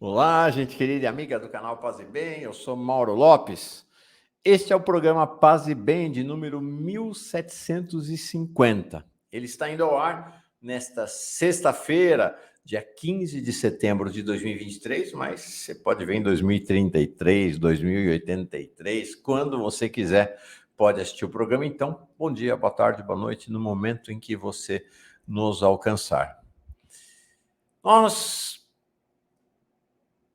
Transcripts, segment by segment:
Olá, gente querida e amiga do canal Paz e Bem, eu sou Mauro Lopes. Este é o programa Paz e Bem de número 1750. Ele está indo ao ar nesta sexta-feira, dia 15 de setembro de 2023, mas você pode ver em 2033, 2083, quando você quiser, pode assistir o programa. Então, bom dia, boa tarde, boa noite, no momento em que você nos alcançar. Nós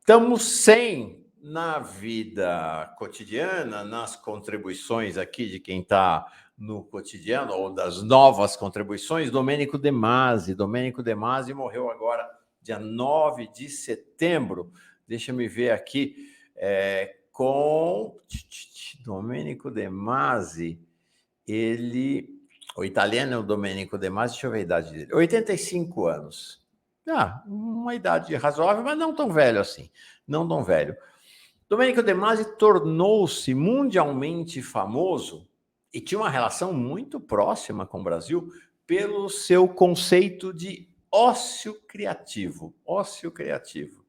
estamos sem na vida cotidiana, nas contribuições aqui de quem está no cotidiano, ou das novas contribuições, Domênico De Masi. Domênico De Masi morreu agora, dia 9 de setembro. Deixa me ver aqui, com Domênico De Masi, o italiano é o Domênico De Masi, deixa eu ver a idade dele, 85 anos. Uma idade razoável, mas não tão velho assim. Não tão velho. Domênico De Masi tornou-se mundialmente famoso e tinha uma relação muito próxima com o Brasil pelo seu conceito de ócio criativo. Ócio criativo.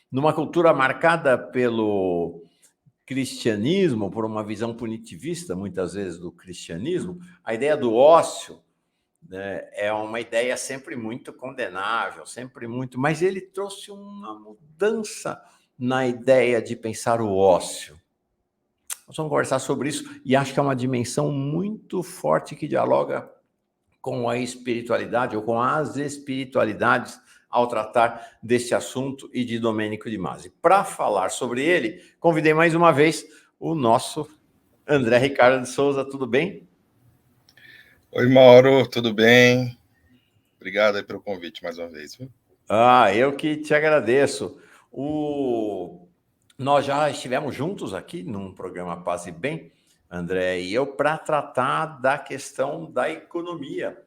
Numa cultura marcada pelo cristianismo, por uma visão punitivista, muitas vezes, do cristianismo, a ideia do ócio, né, é uma ideia sempre muito condenável, sempre muito... Mas ele trouxe uma mudança na ideia de pensar o ócio. Nós vamos conversar sobre isso e acho que é uma dimensão muito forte que dialoga com a espiritualidade ou com as espiritualidades ao tratar desse assunto e de Domênico De Masi. Para falar sobre ele, convidei mais uma vez o nosso André Ricardo de Souza. Tudo bem? Oi, Mauro, tudo bem? Obrigado aí pelo convite mais uma vez. Viu? Eu que te agradeço. Nós já estivemos juntos aqui num programa Paz e Bem, André e eu, para tratar da questão da economia.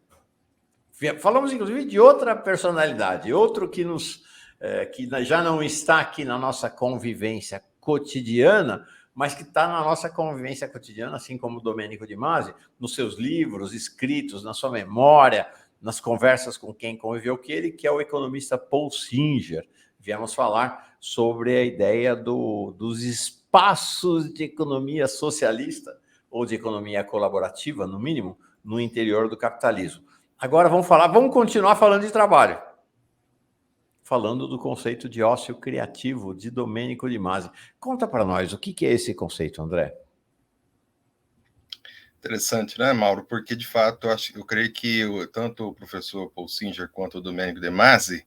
Falamos, inclusive, de outra personalidade, outro que já não está aqui na nossa convivência cotidiana, mas que está na nossa convivência cotidiana, assim como o Domênico De Masi, nos seus livros, escritos, na sua memória, nas conversas com quem conviveu com ele, que é o economista Paul Singer. Viemos falar sobre a ideia dos espaços de economia socialista, ou de economia colaborativa, no mínimo, no interior do capitalismo. Agora vamos continuar falando de trabalho. Falando do conceito de ócio criativo de Domênico De Masi. Conta para nós, o que é esse conceito, André? Interessante, né, Mauro? Porque, de fato, eu creio que tanto o professor Paul Singer quanto o Domênico De Masi,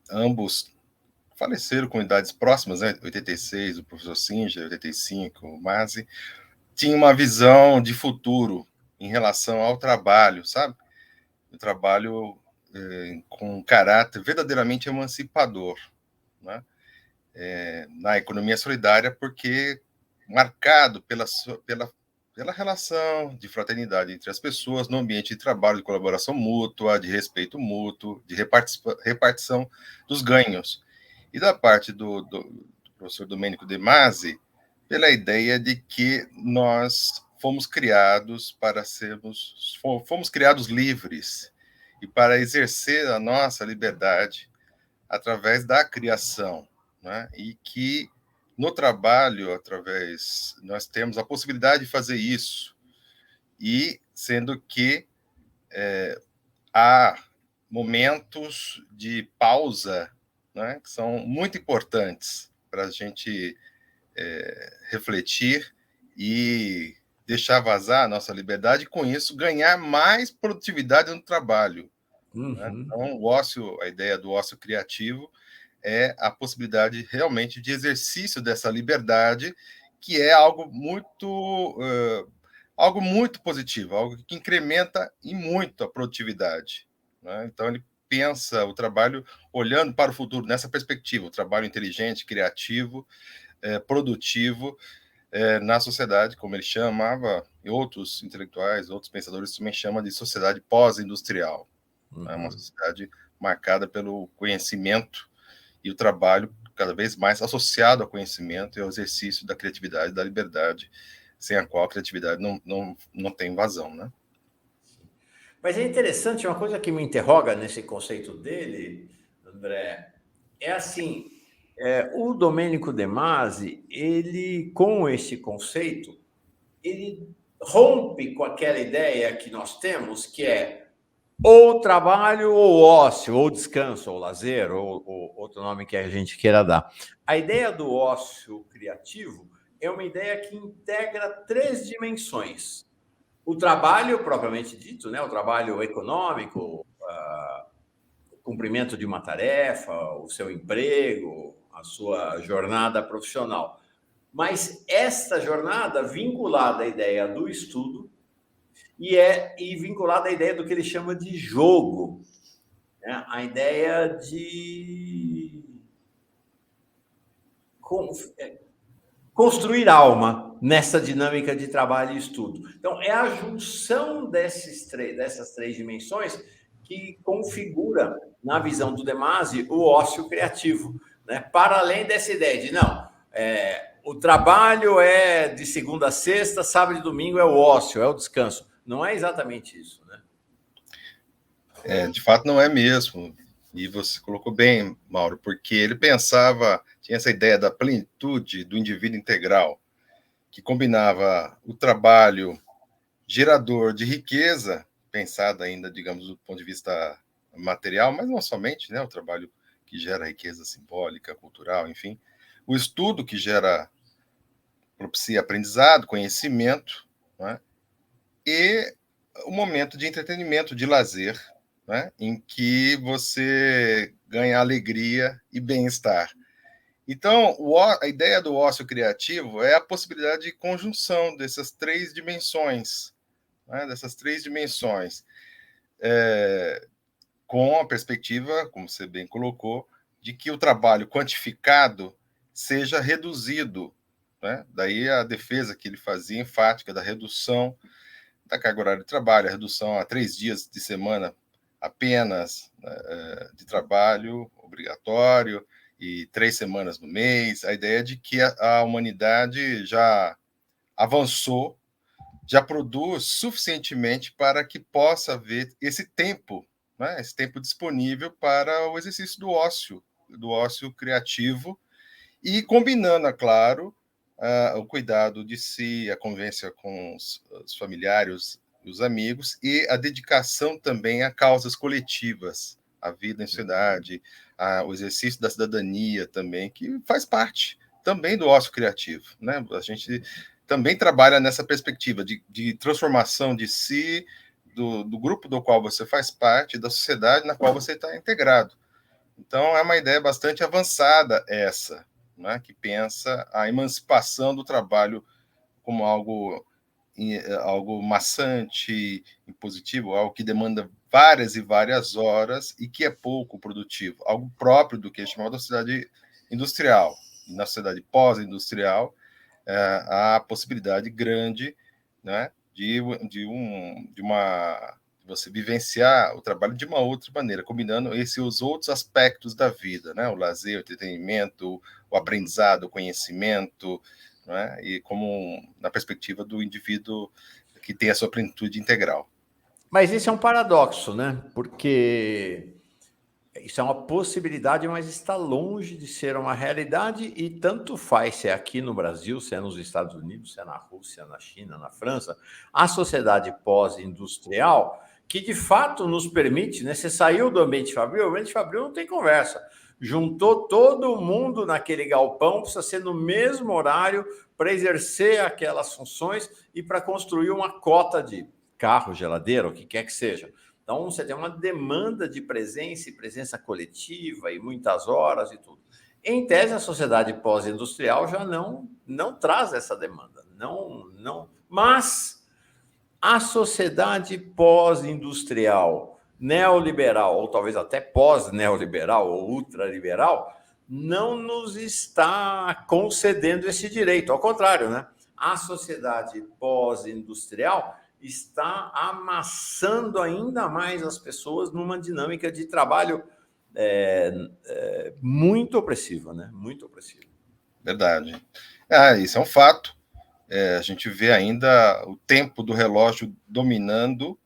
ambos faleceram com idades próximas, né? 86, o professor Singer, 85, o Masi, tinha uma visão de futuro em relação ao trabalho, sabe? O trabalho com um caráter verdadeiramente emancipador, né? Na economia solidária, porque marcado pela relação de fraternidade entre as pessoas no ambiente de trabalho, de colaboração mútua, de respeito mútuo, de repartição dos ganhos. E da parte do professor Domênico De Masi, pela ideia de que nós fomos criados livres e para exercer a nossa liberdade através da criação, né? E que no trabalho, nós temos a possibilidade de fazer isso, e sendo que há momentos de pausa, né, que são muito importantes para a gente refletir e deixar vazar a nossa liberdade, e com isso ganhar mais produtividade no trabalho. Né? Então, a ideia do ócio criativo é a possibilidade realmente de exercício dessa liberdade, que é algo muito positivo, algo que incrementa e muito a produtividade. Né? Então, ele pensa o trabalho olhando para o futuro, nessa perspectiva, o trabalho inteligente, criativo, produtivo, na sociedade, como ele chamava, e outros intelectuais, outros pensadores também chamam de sociedade pós-industrial. É uma sociedade marcada pelo conhecimento e o trabalho cada vez mais associado ao conhecimento e ao exercício da criatividade, da liberdade, sem a qual a criatividade não tem vazão, né? Mas é interessante, uma coisa que me interroga nesse conceito dele, André, É assim, o Domênico De Masi, ele, com esse conceito, ele rompe com aquela ideia que nós temos, que é ou trabalho ou ócio, ou descanso, ou lazer, ou outro nome que a gente queira dar. A ideia do ócio criativo é uma ideia que integra 3 dimensões. O trabalho, propriamente dito, né? O trabalho econômico, o cumprimento de uma tarefa, o seu emprego, a sua jornada profissional. Mas esta jornada vinculada à ideia do estudo e vinculada à ideia do que ele chama de jogo, né? A ideia de construir alma nessa dinâmica de trabalho e estudo. Então, é a junção dessas 3 dimensões que configura, na visão do De Masi, o ócio criativo, né? Para além dessa ideia de, não, o trabalho é de segunda a sexta, sábado e domingo é o ócio, é o descanso. Não é exatamente isso, né? De fato, não é mesmo. E você colocou bem, Mauro, porque ele pensava, tinha essa ideia da plenitude do indivíduo integral, que combinava o trabalho gerador de riqueza, pensado ainda, digamos, do ponto de vista material, mas não somente, né, o trabalho que gera riqueza simbólica, cultural, enfim, o estudo que propicia aprendizado, conhecimento, né, e o momento de entretenimento, de lazer, né, em que você ganha alegria e bem-estar. Então, a ideia do ócio criativo é a possibilidade de conjunção dessas 3 dimensões, né, com a perspectiva, como você bem colocou, de que o trabalho quantificado seja reduzido, né? Daí a defesa que ele fazia enfática da redução da carga horária de trabalho, a redução a 3 dias de semana apenas de trabalho obrigatório e 3 semanas no mês. A ideia de que a humanidade já avançou, já produz suficientemente para que possa haver esse tempo, né, esse tempo disponível para o exercício do ócio criativo, e combinando, é claro, o cuidado de si, a convivência com os familiares, os amigos, e a dedicação também a causas coletivas, a vida em sociedade, o exercício da cidadania também, que faz parte também do ócio criativo, né? A gente também trabalha nessa perspectiva de transformação de si, do grupo do qual você faz parte, da sociedade na qual você está integrado. Então, é uma ideia bastante avançada essa, né, que pensa a emancipação do trabalho como algo maçante, impositivo, algo que demanda várias e várias horas e que é pouco produtivo, algo próprio do que é chamado da sociedade industrial. E na sociedade pós-industrial, há a possibilidade grande, né, de você vivenciar o trabalho de uma outra maneira, combinando esses outros aspectos da vida, né, o lazer, o entretenimento, o aprendizado, o conhecimento, né, e como na perspectiva do indivíduo que tem a sua plenitude integral. Mas isso é um paradoxo, né? Porque isso é uma possibilidade, mas está longe de ser uma realidade, e tanto faz se é aqui no Brasil, se é nos Estados Unidos, se é na Rússia, na China, na França, a sociedade pós-industrial, que de fato nos permite, né? Você saiu do ambiente fabril, o ambiente fabril não tem conversa. Juntou todo mundo naquele galpão, precisa ser no mesmo horário para exercer aquelas funções e para construir uma cota de carro, geladeira, o que quer que seja. Então, você tem uma demanda de presença e presença coletiva e muitas horas e tudo. Em tese, a sociedade pós-industrial já não traz essa demanda. Não. Mas a sociedade pós-industrial, neoliberal, ou talvez até pós-neoliberal ou ultraliberal, não nos está concedendo esse direito. Ao contrário, né? A sociedade pós-industrial está amassando ainda mais as pessoas numa dinâmica de trabalho muito opressiva, né? Muito opressiva. Verdade. Isso é um fato. A gente vê ainda o tempo do relógio dominando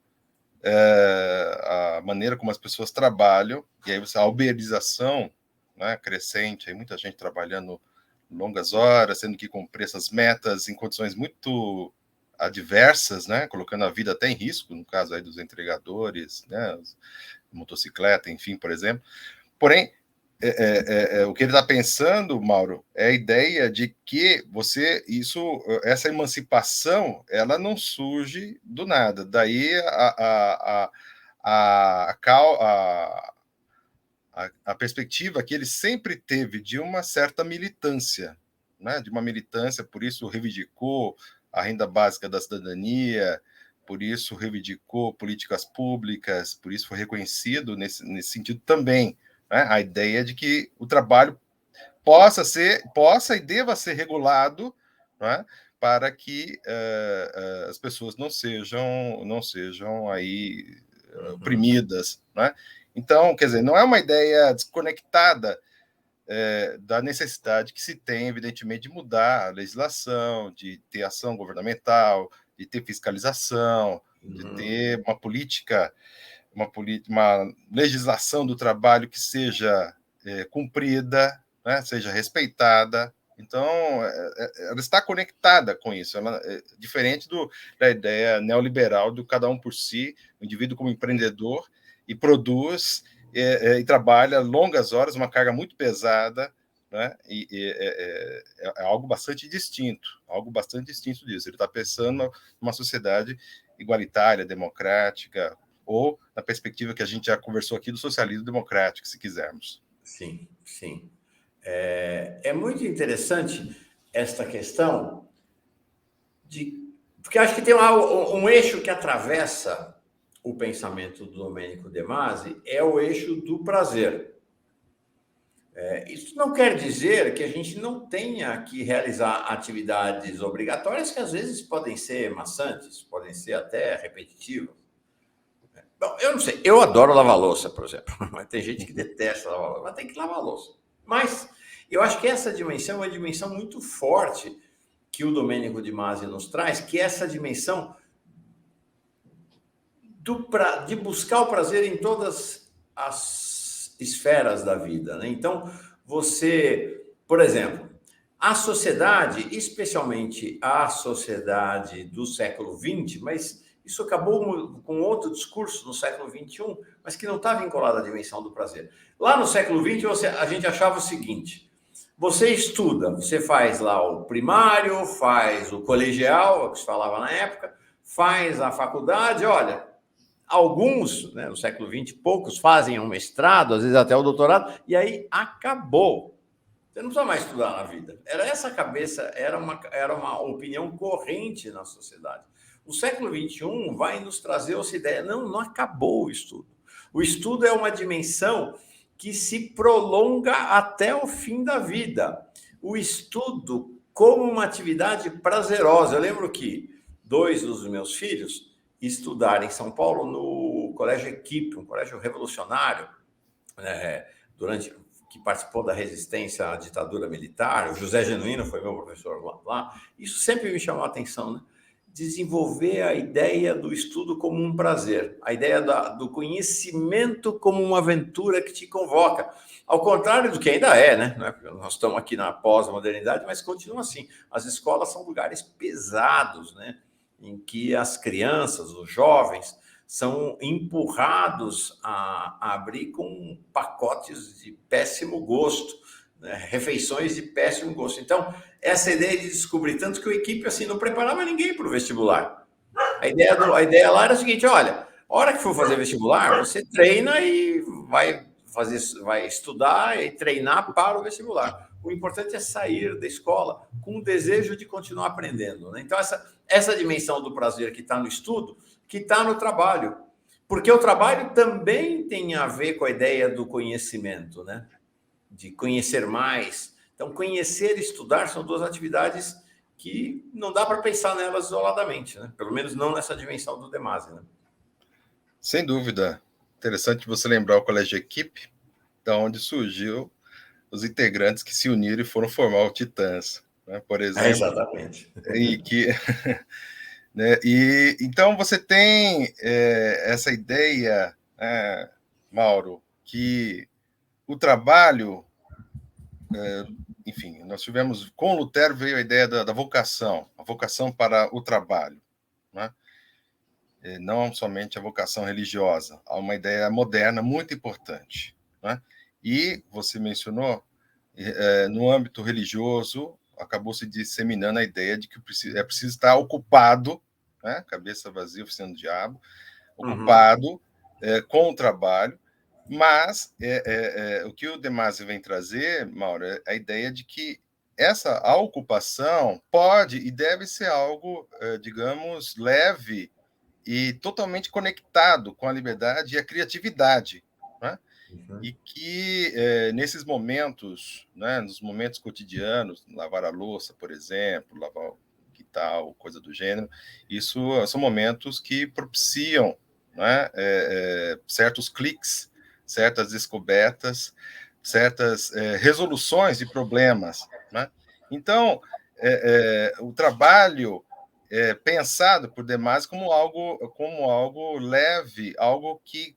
a maneira como as pessoas trabalham, e aí a uberização né, crescente, aí muita gente trabalhando longas horas, tendo que cumprir essas metas em condições muito adversas, né, colocando a vida até em risco, no caso aí dos entregadores, né, motocicleta, enfim, por exemplo. Porém, o que ele está pensando, Mauro, é a ideia de que essa emancipação, ela não surge do nada. Daí a perspectiva que ele sempre teve de uma certa militância, né? De uma militância, por isso reivindicou a renda básica da cidadania, por isso reivindicou políticas públicas, por isso foi reconhecido nesse sentido também, né? A ideia de que o trabalho possa e deva ser regulado, né? Para que as pessoas não sejam aí oprimidas, né? Então, quer dizer, não é uma ideia desconectada da necessidade que se tem, evidentemente, de mudar a legislação, de ter ação governamental, de ter fiscalização, de ter uma política, uma legislação do trabalho que seja cumprida, né, seja respeitada. Então, ela está conectada com isso, ela é diferente da ideia neoliberal do cada um por si, o indivíduo como empreendedor, e produz e trabalha longas horas, uma carga muito pesada, né? É algo bastante distinto disso. Ele está pensando numa sociedade igualitária, democrática, ou na perspectiva que a gente já conversou aqui do socialismo democrático, se quisermos. Sim, sim. É muito interessante esta questão porque acho que tem um eixo que atravessa o pensamento do Domênico De Masi, é o eixo do prazer. Isso não quer dizer que a gente não tenha que realizar atividades obrigatórias que às vezes podem ser maçantes, podem ser até repetitivas. Bom, eu não sei, eu adoro lavar louça, por exemplo, mas tem gente que detesta lavar louça, mas tem que lavar louça. Mas eu acho que essa dimensão é uma dimensão muito forte que o Domênico De Masi nos traz, que é essa dimensão de buscar o prazer em todas as esferas da vida, né? Então, por exemplo, a sociedade, especialmente a sociedade do século XX, mas isso acabou com outro discurso no século XXI, mas que não está vinculado à dimensão do prazer. Lá no século XX, a gente achava o seguinte: você estuda, você faz lá o primário, faz o colegial, que se falava na época, faz a faculdade, olha, alguns, né, no século XX, poucos fazem um mestrado, às vezes até o doutorado, e aí acabou. Você não precisa mais estudar na vida. Era essa cabeça, era uma opinião corrente na sociedade. O século XXI vai nos trazer essa ideia. Não acabou o estudo. O estudo é uma dimensão que se prolonga até o fim da vida. O estudo como uma atividade prazerosa. Eu lembro que 2 dos meus filhos estudaram em São Paulo no Colégio Equipe, um colégio revolucionário, que participou da resistência à ditadura militar. O José Genuíno foi meu professor lá. Isso sempre me chamou a atenção, né? Desenvolver a ideia do estudo como um prazer, a ideia do conhecimento como uma aventura que te convoca. Ao contrário do que ainda é, né? Nós estamos aqui na pós-modernidade, mas continua assim. As escolas são lugares pesados, né? Em que as crianças, os jovens, são empurrados a abrir com pacotes de péssimo gosto, né? Refeições de péssimo gosto. Então, essa ideia de descobrir, tanto que a equipe assim, não preparava ninguém para o vestibular. A ideia lá era a seguinte: olha, a hora que for fazer vestibular, você treina e vai estudar e treinar para o vestibular. O importante é sair da escola com o desejo de continuar aprendendo, né? Então, essa dimensão do prazer que está no estudo, que está no trabalho. Porque o trabalho também tem a ver com a ideia do conhecimento, né? De conhecer mais. Então, conhecer e estudar são 2 atividades que não dá para pensar nelas isoladamente, né? Pelo menos não nessa dimensão do De Masi, né? Sem dúvida. Interessante você lembrar o Colégio Equipe, da onde surgiu os integrantes que se uniram e foram formar o Titãs, né, por exemplo. Exatamente. Né, e então você tem essa ideia, Mauro, que o trabalho enfim, nós tivemos, com Lutero veio a ideia da vocação, a vocação para o trabalho, né? Não somente a vocação religiosa, há uma ideia moderna muito importante, né? E você mencionou, no âmbito religioso, acabou se disseminando a ideia de que é preciso estar ocupado, né? Cabeça vazia, oficina do diabo, ocupado com o trabalho, mas o que o De Masi vem trazer, Mauro, é a ideia de que a ocupação pode e deve ser algo, digamos, leve e totalmente conectado com a liberdade e a criatividade, né? E que nesses momentos, né, nos momentos cotidianos, lavar a louça, por exemplo, lavar que tal, coisa do gênero, isso são momentos que propiciam, né, certos cliques, certas descobertas, certas resoluções de problemas, né? Então, o trabalho pensado por demais como algo leve, algo que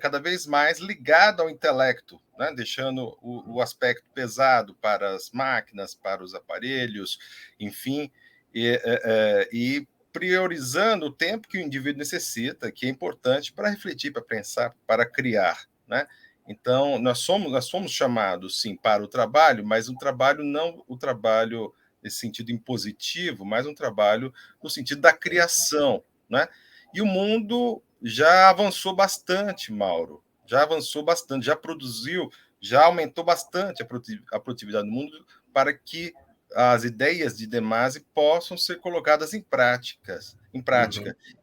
cada vez mais ligado ao intelecto, né? Deixando o aspecto pesado para as máquinas, para os aparelhos, enfim, e priorizando o tempo que o indivíduo necessita, que é importante para refletir, para pensar, para criar, né? Então, nós somos chamados, sim, para o trabalho, mas o trabalho não o trabalho nesse sentido impositivo, mas um trabalho no sentido da criação, né? E o mundo já avançou bastante, Mauro, já avançou bastante, já produziu, já aumentou bastante a produtividade do mundo para que as ideias de De Masi possam ser colocadas em prática.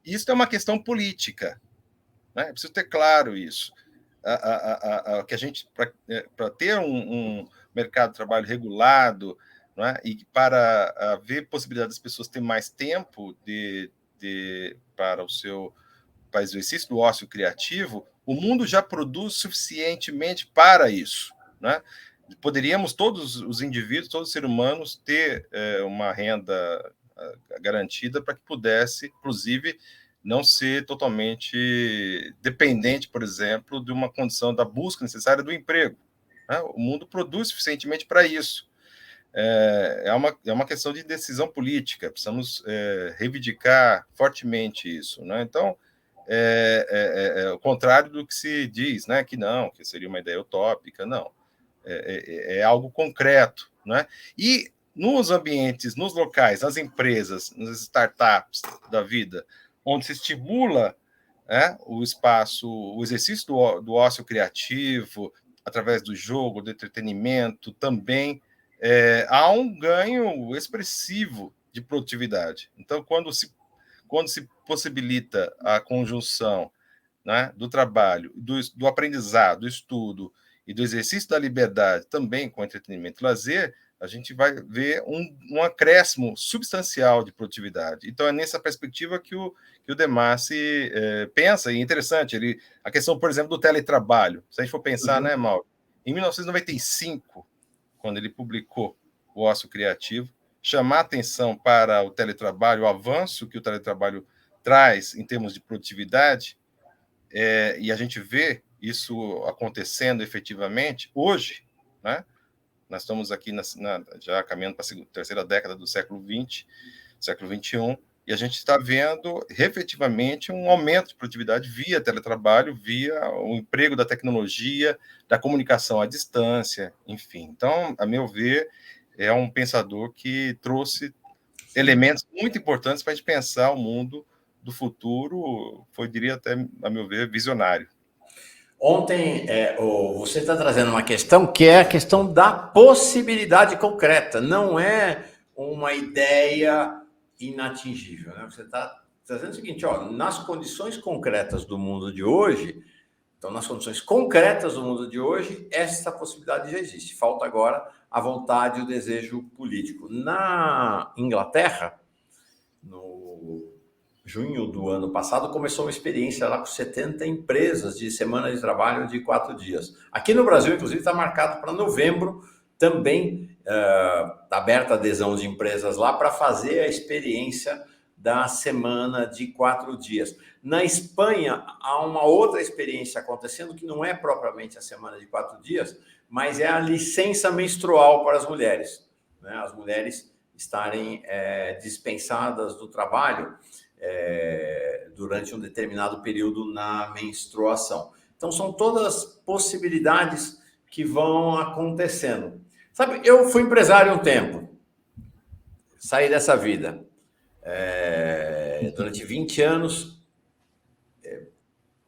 Isso é uma questão política, né? É preciso ter claro isso. Que a gente, para ter um mercado de trabalho regulado, não é? E para haver possibilidade das pessoas terem mais tempo para para o exercício do ócio criativo, o mundo já produz suficientemente para isso, né? Poderíamos todos os indivíduos, todos os seres humanos ter uma renda garantida para que pudesse, inclusive, não ser totalmente dependente, por exemplo, de uma condição da busca necessária do emprego, né? O mundo produz suficientemente para isso. É uma questão de decisão política, precisamos reivindicar fortemente isso, né? Então, o contrário do que se diz, né? Que não, que seria uma ideia utópica, não. É algo concreto, né? E nos ambientes, nos locais, nas empresas, nas startups da vida, onde se estimula o espaço, o exercício do ócio criativo, através do jogo, do entretenimento, também há um ganho expressivo de produtividade. Então, quando se possibilita a conjunção, né, do trabalho, do aprendizado, do estudo e do exercício da liberdade também com entretenimento e lazer, a gente vai ver um acréscimo substancial de produtividade. Então, é nessa perspectiva que o De Masi pensa, e é interessante, a questão, por exemplo, do teletrabalho. Se a gente for pensar, né, Mauro, em 1995, quando ele publicou O Ócio Criativo, chamar atenção para o teletrabalho, o avanço que o teletrabalho traz em termos de produtividade, e a gente vê isso acontecendo efetivamente hoje, né? Nós estamos aqui já caminhando para a terceira década do século XX, século XXI, e a gente está vendo efetivamente um aumento de produtividade via teletrabalho, via o emprego da tecnologia, da comunicação à distância, enfim. Então, a meu ver, é um pensador que trouxe elementos muito importantes para a gente pensar o mundo do futuro, diria até, a meu ver, visionário. Ontem, você está trazendo uma questão que é a questão da possibilidade concreta, não é uma ideia inatingível, né? Você está trazendo o seguinte, ó, nas condições concretas do mundo de hoje, então nas condições concretas do mundo de hoje, essa possibilidade já existe. Falta agora a vontade e o desejo político. Na Inglaterra, no junho do ano passado, começou uma experiência lá com 70 empresas de semana de trabalho de 4 dias. Aqui no Brasil, inclusive, está marcado para novembro, também aberta a adesão de empresas lá para fazer a experiência da semana de 4 dias. Na Espanha, há uma outra experiência acontecendo que não é propriamente a semana de 4 dias, mas é a licença menstrual para as mulheres, né? As mulheres estarem dispensadas do trabalho durante um determinado período na menstruação. Então, são todas possibilidades que vão acontecendo. Sabe, eu fui empresário um tempo, saí dessa vida. Durante 20 anos,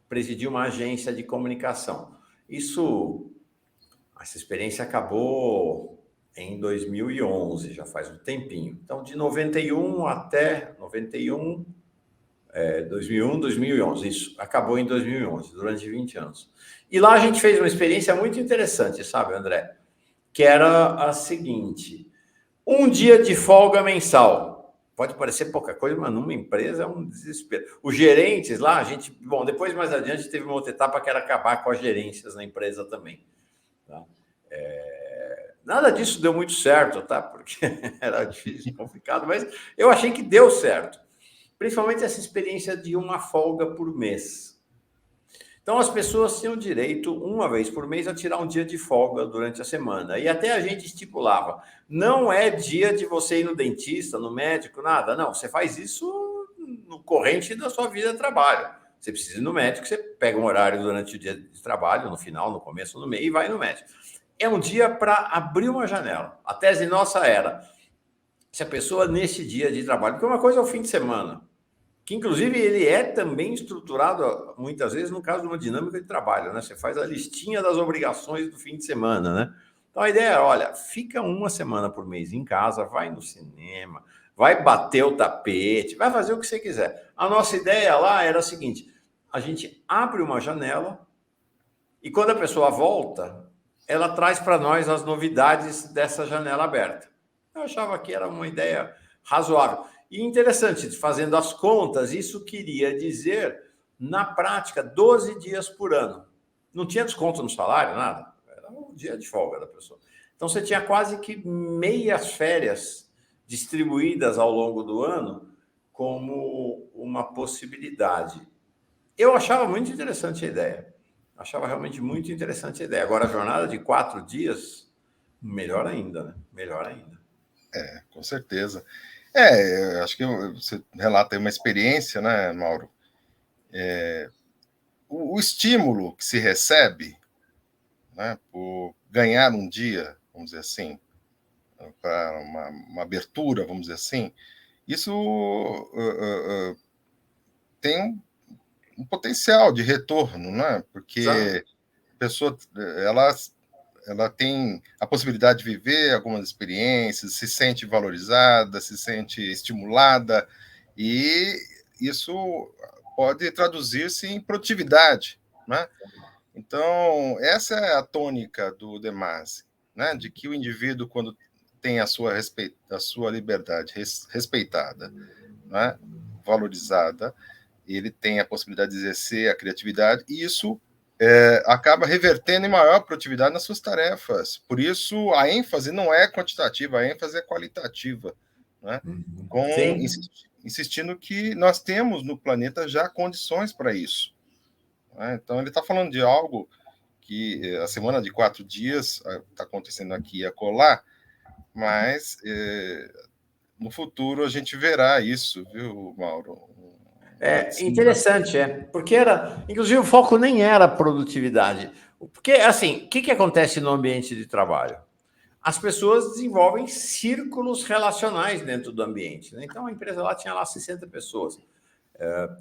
presidi uma agência de comunicação. Essa experiência acabou em 2011, já faz um tempinho. Então, de 91 até 2001, 2011, isso, acabou em 2011, durante 20 anos. E lá a gente fez uma experiência muito interessante, sabe, André? Que era a seguinte: um dia de folga mensal. Pode parecer pouca coisa, mas numa empresa é um desespero. Os gerentes lá, bom, depois mais adiante teve uma outra etapa que era acabar com as gerências na empresa também. Tá? Nada disso deu muito certo, tá? Porque era difícil, complicado, mas eu achei que deu certo. Principalmente essa experiência de uma folga por mês. Então, as pessoas tinham direito, uma vez por mês, a tirar um dia de folga durante a semana. E até a gente estipulava, não é dia de você ir no dentista, no médico, nada. Não, você faz isso no corrente da sua vida de trabalho. Você precisa ir no médico, você pega um horário durante o dia de trabalho, no final, no começo, no meio, e vai no médico. É um dia para abrir uma janela. A tese nossa era, se a pessoa, nesse dia de trabalho, porque uma coisa é o fim de semana, que inclusive ele é também estruturado, muitas vezes, no caso de uma dinâmica de trabalho, né? Você faz a listinha das obrigações do fim de semana, né? Então a ideia é, olha, fica uma semana por mês em casa, vai no cinema, vai bater o tapete, vai fazer o que você quiser. A nossa ideia lá era a seguinte: a gente abre uma janela e quando a pessoa volta, ela traz para nós as novidades dessa janela aberta. Eu achava que era uma ideia razoável. E interessante, fazendo as contas, isso queria dizer, na prática, 12 dias por ano. Não tinha desconto no salário, nada. Era um dia de folga da pessoa. Então, você tinha quase que meias férias distribuídas ao longo do ano como uma possibilidade. Eu achava muito interessante a ideia. Achava realmente muito interessante a ideia. Agora, a jornada de 4 dias, melhor ainda, né? Melhor ainda. Com certeza. Acho que você relata aí uma experiência, né, Mauro? O estímulo que se recebe, né, por ganhar um dia, vamos dizer assim, para uma abertura, vamos dizer assim, isso tem um potencial de retorno, né? Porque a pessoa ela tem a possibilidade de viver algumas experiências, se sente valorizada, se sente estimulada, e isso pode traduzir-se em produtividade, né? Então, essa é a tônica do Deleuze, né? De que o indivíduo, quando tem a sua liberdade respeitada, né? Valorizada, ele tem a possibilidade de exercer a criatividade, e isso acaba revertendo em maior produtividade nas suas tarefas. Por isso, a ênfase não é quantitativa, a ênfase é qualitativa, né? Insistindo que nós temos no planeta já condições para isso. Né? Então, ele está falando de algo que a semana de 4 dias está acontecendo aqui e acolá, mas no futuro a gente verá isso, viu, Mauro? Interessante, porque inclusive o foco nem era produtividade. Porque, assim, o que acontece no ambiente de trabalho? As pessoas desenvolvem círculos relacionais dentro do ambiente, né? Então, a empresa lá tinha 60 pessoas.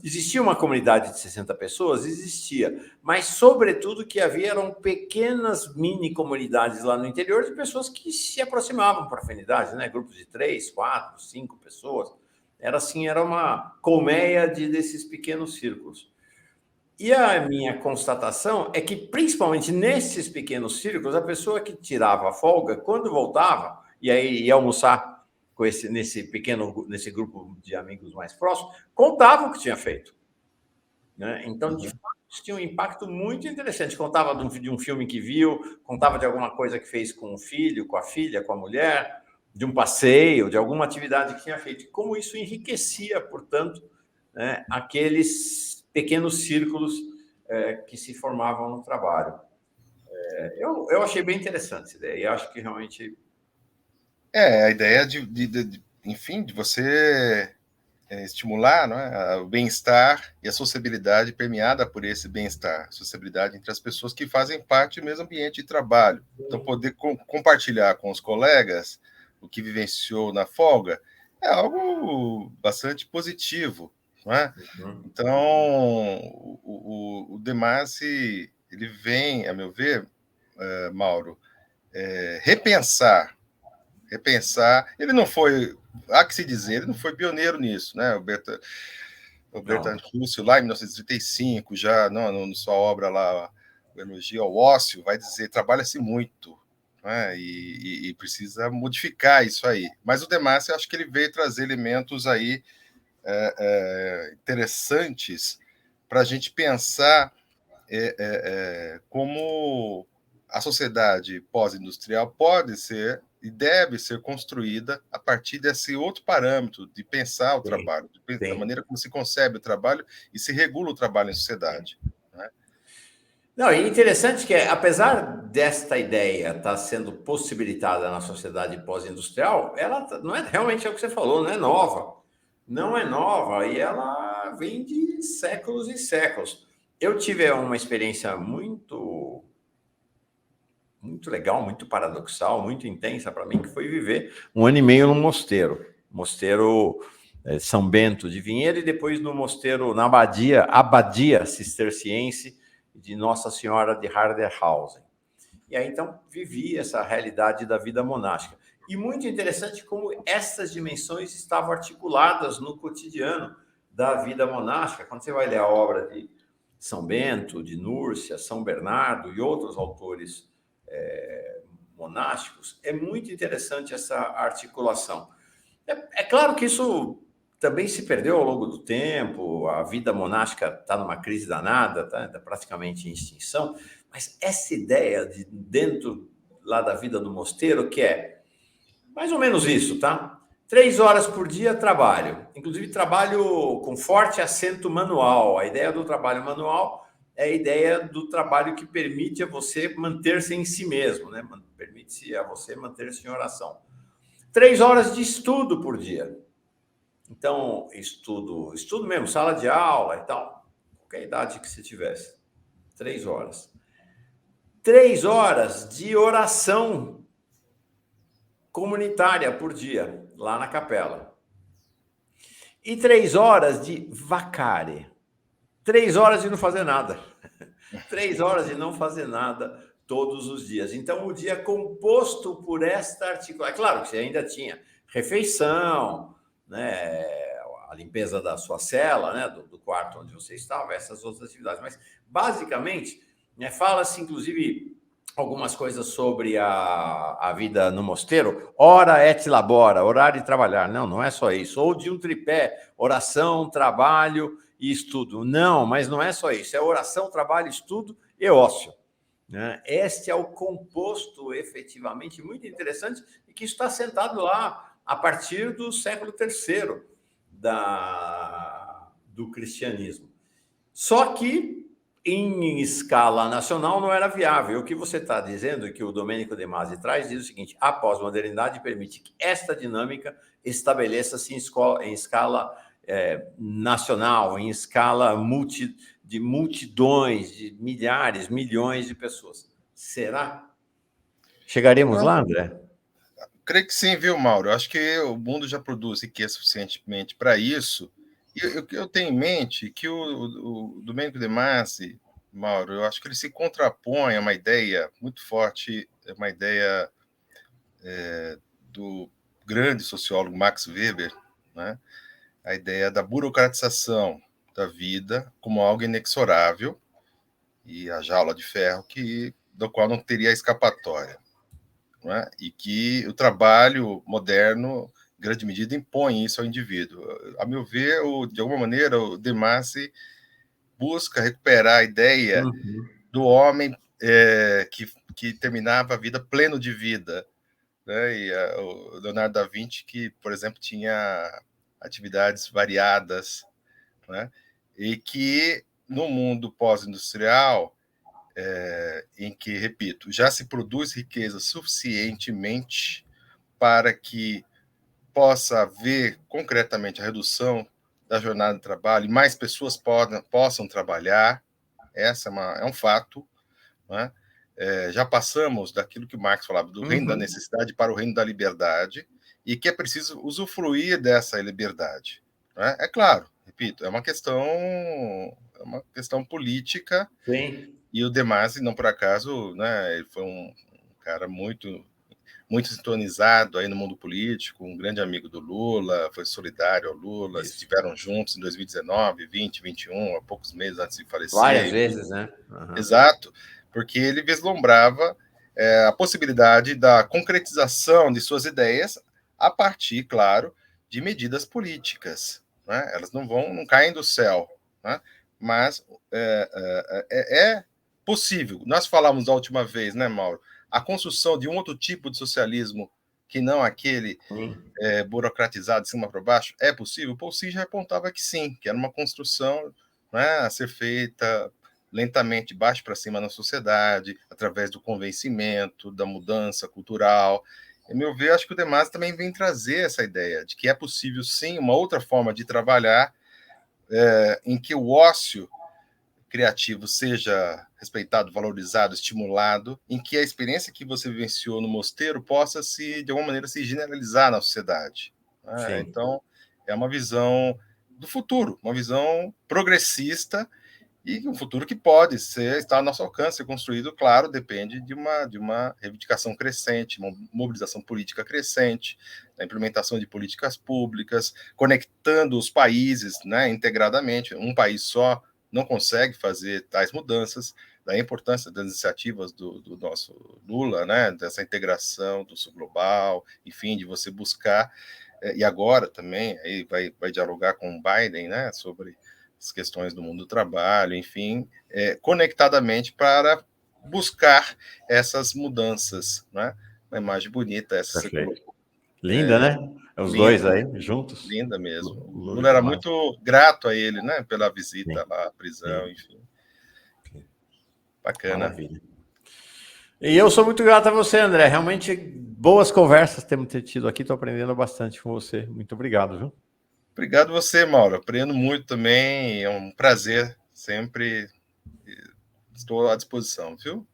Existia uma comunidade de 60 pessoas? Existia. Mas, sobretudo, que havia eram pequenas mini comunidades lá no interior de pessoas que se aproximavam por afinidade, né? Grupos de 3, 4, 5 pessoas. Era assim, era uma colmeia desses pequenos círculos. E a minha constatação é que, principalmente nesses pequenos círculos, a pessoa que tirava a folga, quando voltava, e aí ia almoçar nesse grupo de amigos mais próximos, contava o que tinha feito. Né? Então, de fato, isso tinha um impacto muito interessante. Contava de um filme que viu, contava de alguma coisa que fez com o filho, com a filha, com a mulher, de um passeio, de alguma atividade que tinha feito. Como isso enriquecia, portanto, né, aqueles pequenos círculos que se formavam no trabalho. Eu achei bem interessante essa ideia, e acho que realmente... A ideia enfim, de você estimular, não é, o bem-estar e a sociabilidade permeada por esse bem-estar, sociabilidade entre as pessoas que fazem parte do mesmo ambiente de trabalho. Então, poder compartilhar com os colegas o que vivenciou na folga é algo bastante positivo, não é? Então, o Demasi, ele vem, a meu ver, Mauro, repensar. Ele não foi, há que se dizer, ele não foi pioneiro nisso, né? O Bertrand Russell, lá em 1935, já na sua obra lá, o Elogio ao Ócio, vai dizer, trabalha-se muito, né? E precisa modificar isso aí. Mas o Demasi, eu acho que ele veio trazer elementos aí interessantes para a gente pensar como a sociedade pós-industrial pode ser e deve ser construída a partir desse outro parâmetro de pensar o trabalho, da maneira como se concebe o trabalho e se regula o trabalho em sociedade. Né? Não, e interessante que, apesar desta ideia estar sendo possibilitada na sociedade pós-industrial, ela não é realmente o que você falou, não é nova. Não é nova e ela vem de séculos e séculos. Eu tive uma experiência muito legal, muito paradoxal, muito intensa para mim, que foi viver 1 ano e meio num mosteiro São Bento de Vinhedo, e depois no mosteiro, na abadia cisterciense de Nossa Senhora de Harderhausen. E aí, então, vivi essa realidade da vida monástica. E muito interessante como essas dimensões estavam articuladas no cotidiano da vida monástica. Quando você vai ler a obra de São Bento, de Núrcia, São Bernardo e outros autores monásticos, é muito interessante essa articulação. É claro que isso também se perdeu ao longo do tempo, a vida monástica está numa crise danada, está praticamente em extinção, mas essa ideia de dentro lá da vida do mosteiro, que é mais ou menos isso, tá? 3 horas por dia trabalho, inclusive trabalho com forte acento manual. A ideia do trabalho manual é a ideia do trabalho que permite a você manter-se em si mesmo, né? Permite a você manter-se em oração. 3 horas de estudo por dia. Então, estudo mesmo, sala de aula e tal, qualquer idade que você tivesse. 3 horas. 3 horas de oração comunitária por dia, lá na capela. E 3 horas de vacare. 3 horas de não fazer nada. 3 horas de não fazer nada todos os dias. Então, o dia composto por esta articulação. É claro que você ainda tinha refeição, né, a limpeza da sua cela, né, do quarto onde você estava, essas outras atividades. Mas, basicamente, né, fala-se, inclusive, algumas coisas sobre a vida no mosteiro. Ora et labora, orar e trabalhar. Não, não é só isso. Ou de um tripé, oração, trabalho e estudo. Não, mas não é só isso. É oração, trabalho, estudo e ócio. Né? Este é o composto efetivamente muito interessante e que está sentado lá a partir do século III do cristianismo. Só que em escala nacional não era viável. O que você está dizendo e que o Domenico De Masi traz diz o seguinte: a pós-modernidade permite que esta dinâmica estabeleça-se em escala nacional, em escala de multidões, de milhares, milhões de pessoas. Será? Chegaremos lá, André? Creio que sim, viu, Mauro? Eu acho que o mundo já produz riqueza suficientemente para isso. E eu tenho em mente que o Domenico De Masi, Mauro, eu acho que ele se contrapõe a uma ideia muito forte, uma ideia do grande sociólogo Max Weber, né? A ideia da burocratização da vida como algo inexorável e a jaula de ferro do qual não teria escapatória. Não é? E que o trabalho moderno, em grande medida, impõe isso ao indivíduo. A meu ver, de alguma maneira, o De Masi busca recuperar a ideia do homem que terminava a vida pleno de vida, né? E o Leonardo da Vinci, que, por exemplo, tinha atividades variadas, né? E que no mundo pós-industrial, em que, repito, já se produz riqueza suficientemente para que possa haver concretamente a redução da jornada de trabalho e mais pessoas possam trabalhar, essa é um fato, né? Já passamos daquilo que Marx falava, do reino da necessidade para o reino da liberdade, e que é preciso usufruir dessa liberdade, né? É claro, repito, é uma questão política. Sim. E o De Masi, não por acaso, né, ele foi um cara muito sintonizado aí no mundo político, um grande amigo do Lula, foi solidário ao Lula, Isso. estiveram juntos em 2019, 20, 21, há poucos meses antes de falecer. Várias vezes, né? Exato, porque ele vislumbrava a possibilidade da concretização de suas ideias a partir, claro, de medidas políticas, né? Elas não caem do céu, né? Mas é possível. Nós falamos da última vez, né, Mauro? A construção de um outro tipo de socialismo que não aquele burocratizado de cima para baixo é possível? Paul já apontava que sim, que era uma construção, né, a ser feita lentamente, baixo para cima na sociedade, através do convencimento, da mudança cultural. A meu ver, acho que o De Masi também vem trazer essa ideia de que é possível, sim, uma outra forma de trabalhar em que o ócio criativo seja respeitado, valorizado, estimulado, em que a experiência que você vivenciou no mosteiro possa de alguma maneira, se generalizar na sociedade. Né? Então, é uma visão do futuro, uma visão progressista, e um futuro que pode estar ao nosso alcance, ser construído, claro, depende de uma reivindicação crescente, uma mobilização política crescente, a implementação de políticas públicas, conectando os países, né, integradamente. Um país só não consegue fazer tais mudanças, da importância das iniciativas do nosso Lula, né, dessa integração do sul global, enfim, de você buscar, e agora também aí vai dialogar com o Biden, né, sobre as questões do mundo do trabalho, enfim, conectadamente para buscar essas mudanças, né? Uma imagem bonita essa. Linda, né? Os linda, dois aí, juntos. Linda mesmo. O Lula era muito grato a ele, né? Pela visita lá à prisão, enfim. Bacana. Maravilha. E eu sou muito grato a você, André. Realmente, boas conversas temos tido aqui. Estou aprendendo bastante com você. Muito obrigado, viu? Obrigado você, Mauro. Aprendo muito também. É um prazer sempre. Estou à disposição, viu?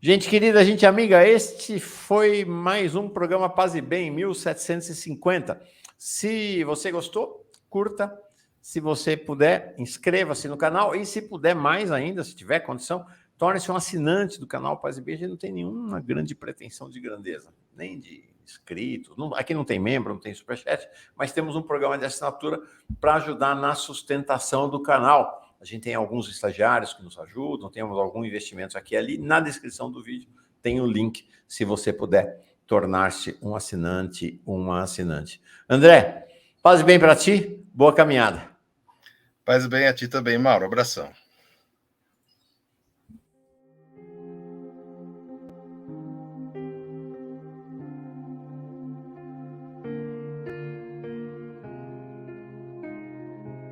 Gente querida, gente amiga, este foi mais um programa Paz e Bem, 1750. Se você gostou, curta. Se você puder, inscreva-se no canal. E se puder mais ainda, se tiver condição, torne-se um assinante do canal Paz e Bem. A gente não tem nenhuma grande pretensão de grandeza, nem de inscritos. Aqui não tem membro, não tem superchat, mas temos um programa de assinatura para ajudar na sustentação do canal. A gente tem alguns estagiários que nos ajudam, temos alguns investimentos aqui e ali. Na descrição do vídeo tem o link, se você puder tornar-se um assinante, uma assinante. André, paz e bem para ti, boa caminhada. Paz e bem a ti também, Mauro. Abração.